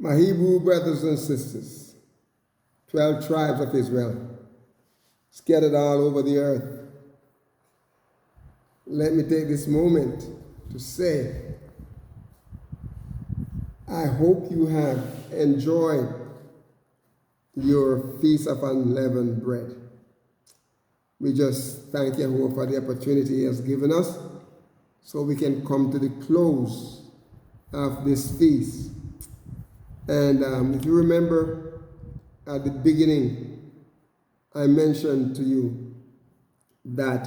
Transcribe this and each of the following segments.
My Hebrew brothers and sisters, 12 tribes of Israel, scattered all over the earth, let me take this moment to say, I hope you have enjoyed your Feast of Unleavened Bread. We just thank YAHUAH for the opportunity He has given us so we can come to the close of this feast. And if you remember at the beginning, I mentioned to you that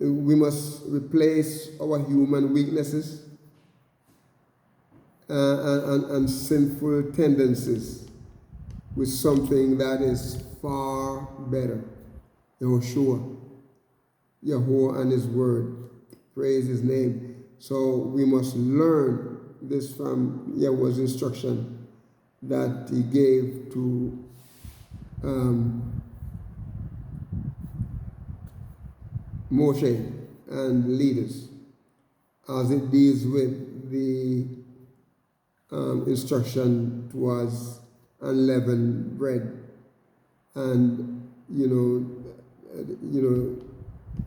we must replace our human weaknesses and sinful tendencies with something that is far better. YAHUAH and His Word. Praise His name. So we must learn this from YAHUAH's instruction that He gave to Moshe and leaders as it deals with the instruction towards unleavened bread. And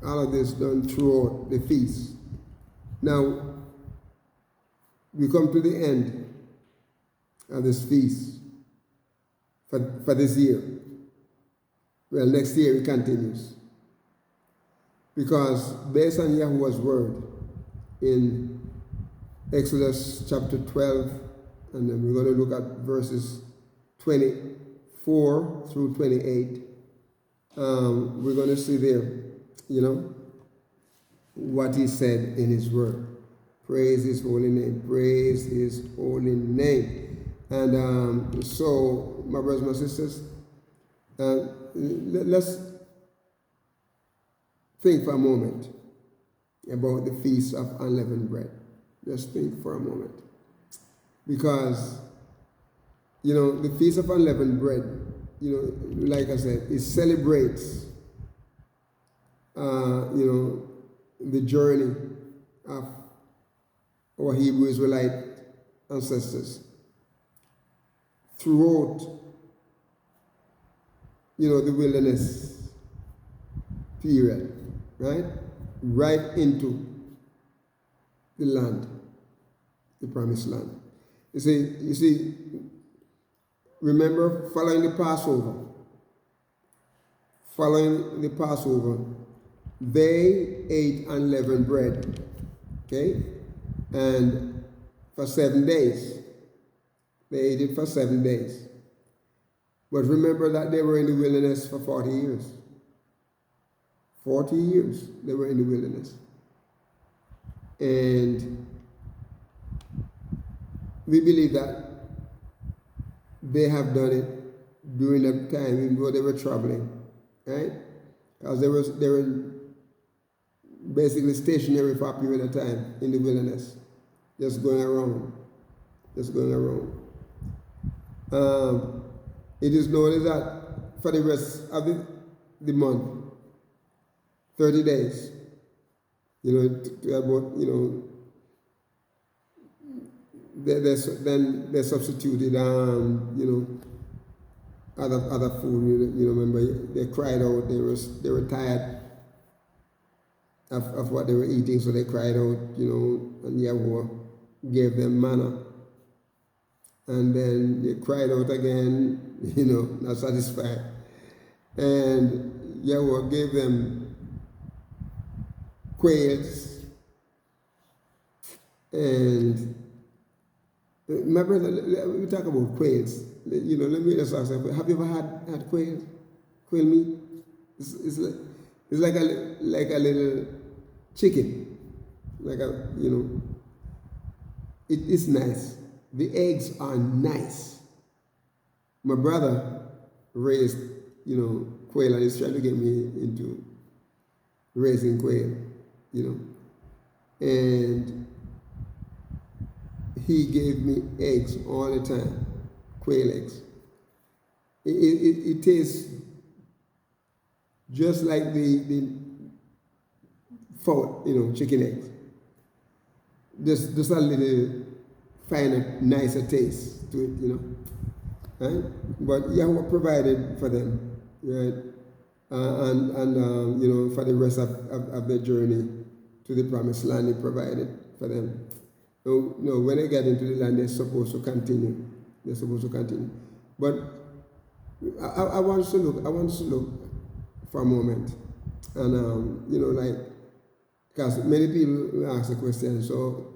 all of this done throughout the feast. Now we come to the end of this feast for this year. Well, next year it continues. Because based on YAHUAH's word in Exodus chapter 12, and then we're going to look at verses 24 through 28, we're going to see there, what He said in His word. Praise His holy name. Praise His holy name. And so, my brothers and my sisters, let's think for a moment about the Feast of Unleavened Bread. Just think for a moment. Because, the Feast of Unleavened Bread, like I said, it celebrates, the journey of our Hebrew Israelite ancestors throughout, the wilderness period, right? Right into the land, the promised land. You see, remember following the Passover, they ate unleavened bread, okay? And for 7 days. They ate it for 7 days. But remember that they were in the wilderness for 40 years. 40 years they were in the wilderness. And we believe that they have done it during that time, even though they were traveling, right? Because they were basically stationary for a period of time in the wilderness, just going around. It is noted that for the rest of the month, 30 days, then they substituted, other food. Remember, they cried out. They were tired of what they were eating, so they cried out. And YAHUAH gave them manna, And then they cried out again, not satisfied. And YAHUAH gave them quails. And my brother, we talk about quails. Let me just ask you, have you ever had quail meat? It's like a little chicken, it is nice. The eggs are nice. My brother raised, quail, and he's trying to get me into raising quail, and he gave me eggs all the time, quail eggs. It tastes just like the fowl, chicken eggs. Just a little finer, nicer taste to it, right? But YAHUAH provided for them, right? And for the rest of their journey to the promised land, He provided for them. No, when they get into the land, they're supposed to continue. But I want to look for a moment, and because many people ask the question, so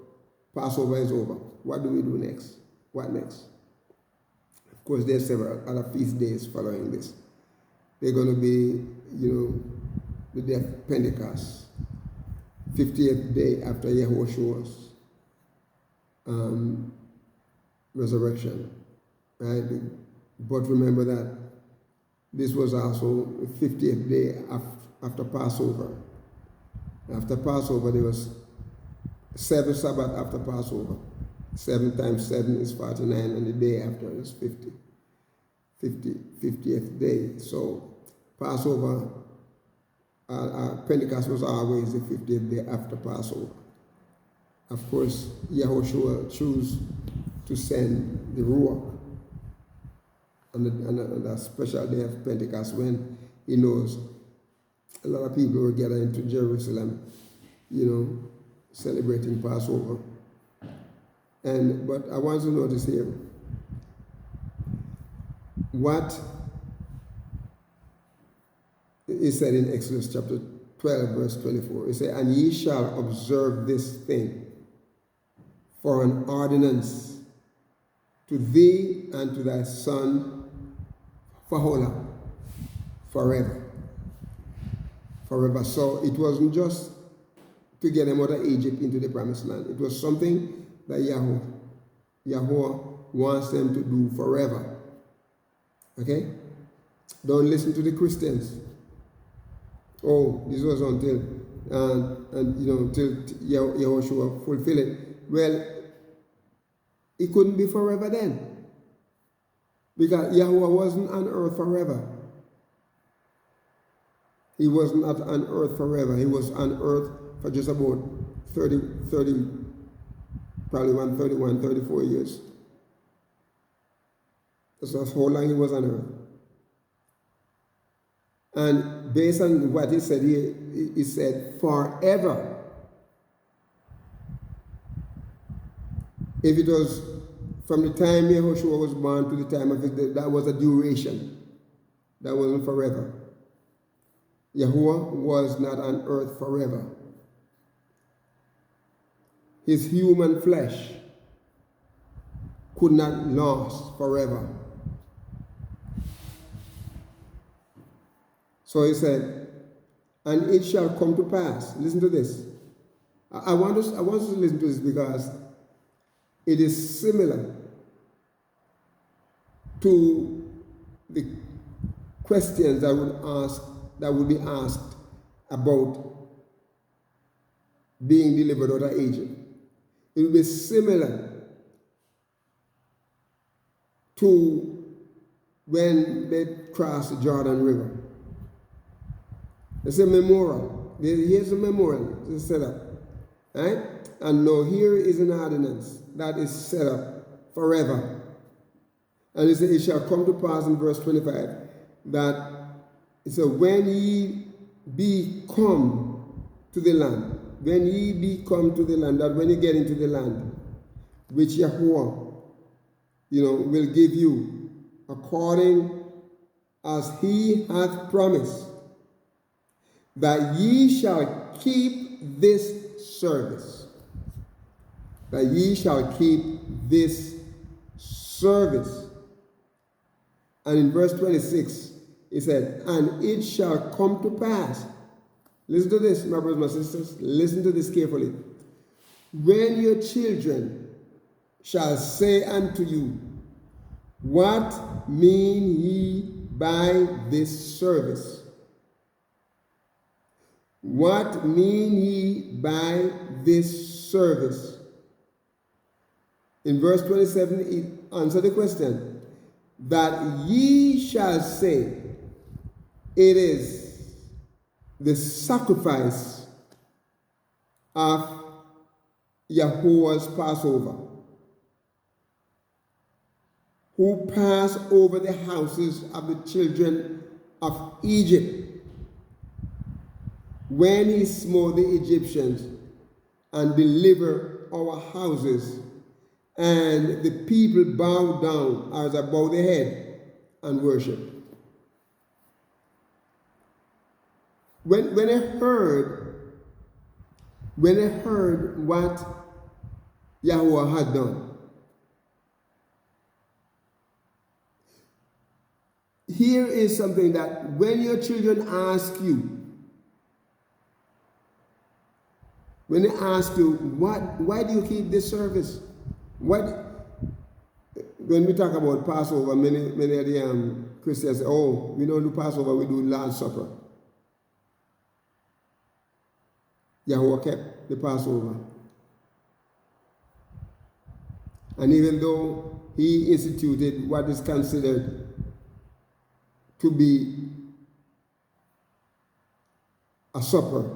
Passover is over. What do we do next? What next? Of course, there's several other feast days following this. They're going to be, the day of Pentecost, 50th day after YAHUAH's resurrection, right? But remember that this was also the 50th day after Passover. After Passover, there was 7 Sabbath after Passover. 7 times 7 is 49, and the day after is 50. 50th day. So Passover, Pentecost was always the 50th day after Passover. Of course, Yahushua chose to send the YAHUAH on that special day of Pentecost, when He knows a lot of people will gather into Jerusalem, celebrating Passover. But I want to notice here what is said in Exodus chapter 12, verse 24. It says, "And ye shall observe this thing for an ordinance to thee and to thy son for how long? Forever." Forever. So it wasn't just to get them out of Egypt into the promised land. It was something that YAHUAH wants them to do forever. Okay? Don't listen to the Christians. Oh, this was until till Yahushua fulfill it. Well, it couldn't be forever then, because YAHUAH wasn't on earth forever. He was not on earth forever. He was on earth for just about 34 years. That's how long He was on earth. And based on what He said, he said forever. If it was from the time Yahushua was born to the time of His death, that was a duration. That wasn't forever. YAHUAH was not on earth forever. His human flesh could not last forever. So He said, "And it shall come to pass." Listen to this. I want us to listen to this, because it is similar to the questions that would be asked about being delivered out of Egypt. It will be similar to when they crossed the Jordan River. It's a memorial. Here's a memorial. It's set up. Right? And now here is an ordinance that is set up forever. And it shall come to pass in verse 25 that it says, "When ye be come to the land," when ye be come to the land, that when you get into the land, which YAHUAH will give you according as he hath promised, that ye shall keep this service. That ye shall keep this service. And in verse 26, he said, and it shall come to pass. Listen to this, my brothers and my sisters. Listen to this carefully. When your children shall say unto you, what mean ye by this service? What mean ye by this service? In verse 27, he answered the question, that ye shall say, it is the sacrifice of YAHUAH's Passover, who passed over the houses of the children of Egypt, when he smote the Egyptians and delivered our houses, and the people bowed down as above the head and worshiped. When I heard what YAHUAH had done, here is something that when your children ask you, when they ask you, why do you keep this service? When we talk about Passover, many of the Christians say, oh, we don't do Passover, we do Lord's Supper. YAHUAH kept the Passover. And even though he instituted what is considered to be a supper,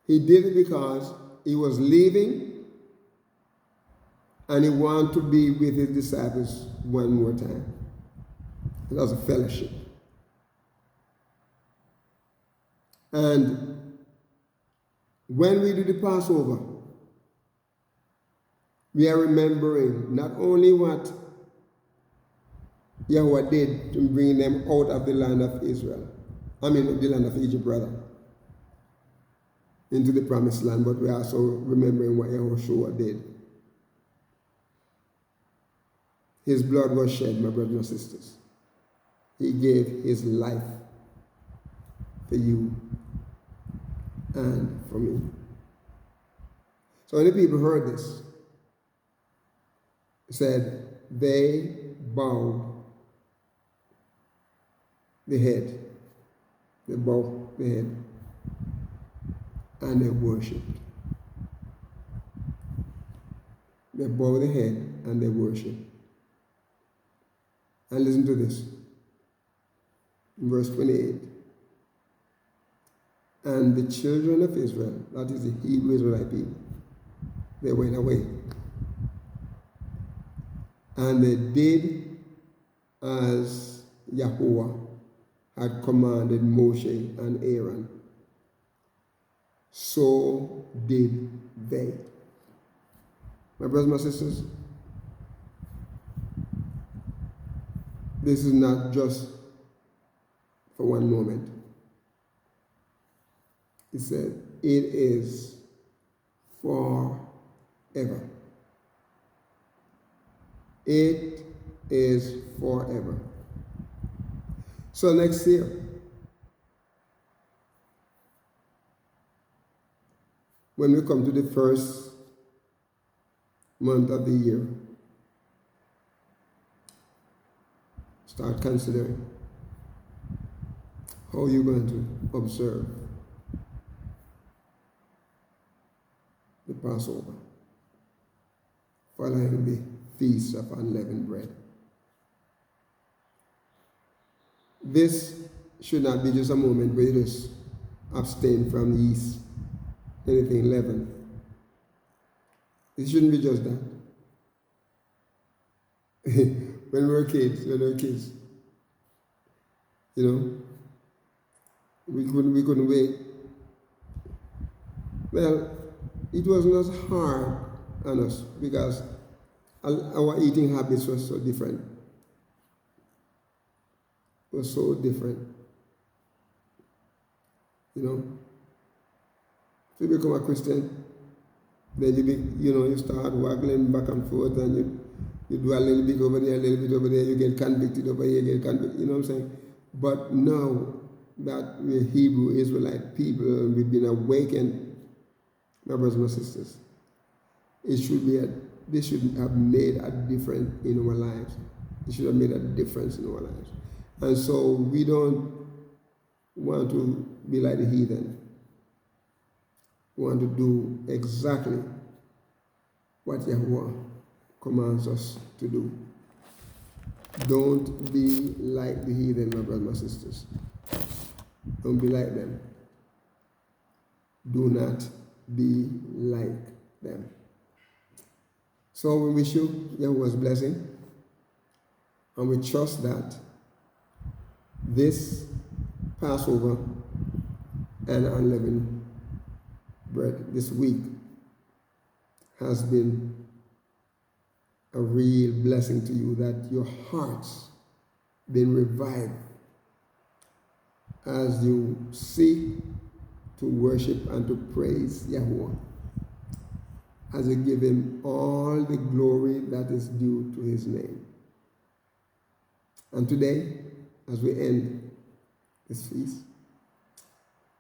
he did it because he was leaving and he wanted to be with his disciples one more time. It was a fellowship. And when we do the Passover, we are remembering not only what YAHUAH did to bring them out of the land of Israel, the land of Egypt, rather, into the promised land, but we are also remembering what YAHUAH did. His blood was shed, my brothers and sisters. He gave his life for you and for me. So when the people heard this, it said, they bowed the head. They bowed the head. And they worshipped. They bowed the head and they worshipped. And listen to this. In verse 28. And the children of Israel, that is the Hebrew Israelite people, they went away. And they did as YAHUAH had commanded Moshe and Aaron. So did they. My brothers and my sisters, this is not just for one moment. He said, it is forever. It is forever. So next year, when we come to the first month of the year, start considering how you're going to observe the Passover, following the Feast of Unleavened Bread. This should not be just a moment where you just abstain from yeast, anything leavened. It shouldn't be just that. When we were kids, we couldn't wait. Well, it wasn't as hard on us because Our eating habits were so different. Were so different. You know, if you become a Christian, then you start waggling back and forth, and you do a little bit over there, a little bit over there, you get convicted over here, you get convicted, you know what I'm saying? But now that we're Hebrew Israelite people and we've been awakened, my brothers and my sisters, this should have made a difference in our lives. It should have made a difference in our lives. And so we don't want to be like the heathen. We want to do exactly what YAHUAH commands us to do. Don't be like the heathen, my brothers and my sisters. Don't be like them. Do not be like them. So we wish you YAHUAH's blessing, and we trust that this Passover and unleavened bread this week has been a real blessing to you, that your hearts been revived as you seek to worship and to praise YAHUAH, as you give him all the glory that is due to his name. And today, as we end this feast,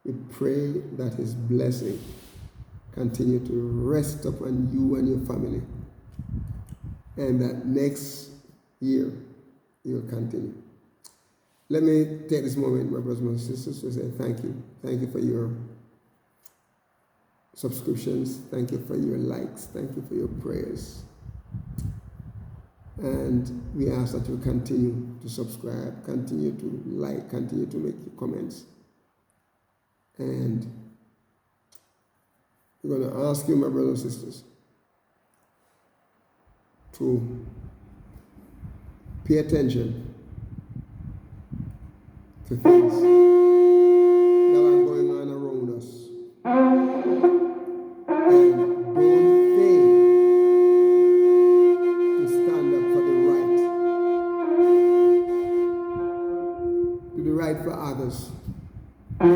we pray that his blessing continue to rest upon you and your family, and that next year you'll continue. Let me take this moment, my brothers and sisters, to say thank you. Thank you for your subscriptions. Thank you for your likes. Thank you for your prayers. And we ask that you continue to subscribe, continue to like, continue to make your comments. And we're going to ask you, my brothers and sisters, to pay attention to things that are going on around us. And don't fail to stand up for the right. Do the right for others. And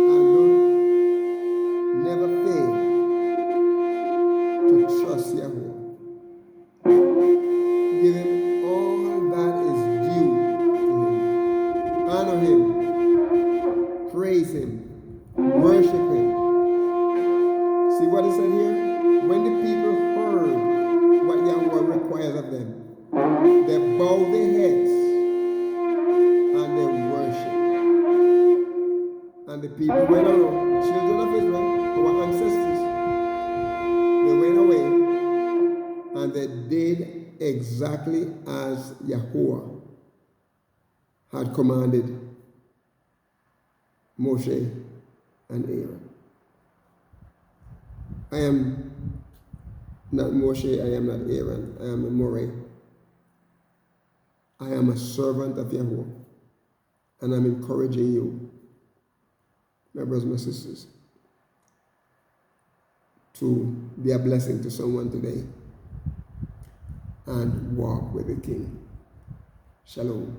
don't never fail to trust YAHUAH. Give him all that is due to him. Honor him. Praise him. Worship him. See what it said here? When the people heard what YAHUAH requires of them, they bowed their heads and they worshiped. And the people went around, the children of Israel, our ancestors, they went away and they did exactly as YAHUAH had commanded Moshe and Aaron. I am not Moshe, I am not Aaron, I am a Moreh. I am a servant of YAHUAH, and I'm encouraging you, my brothers and my sisters, to be a blessing to someone today and walk with the King. Shalom.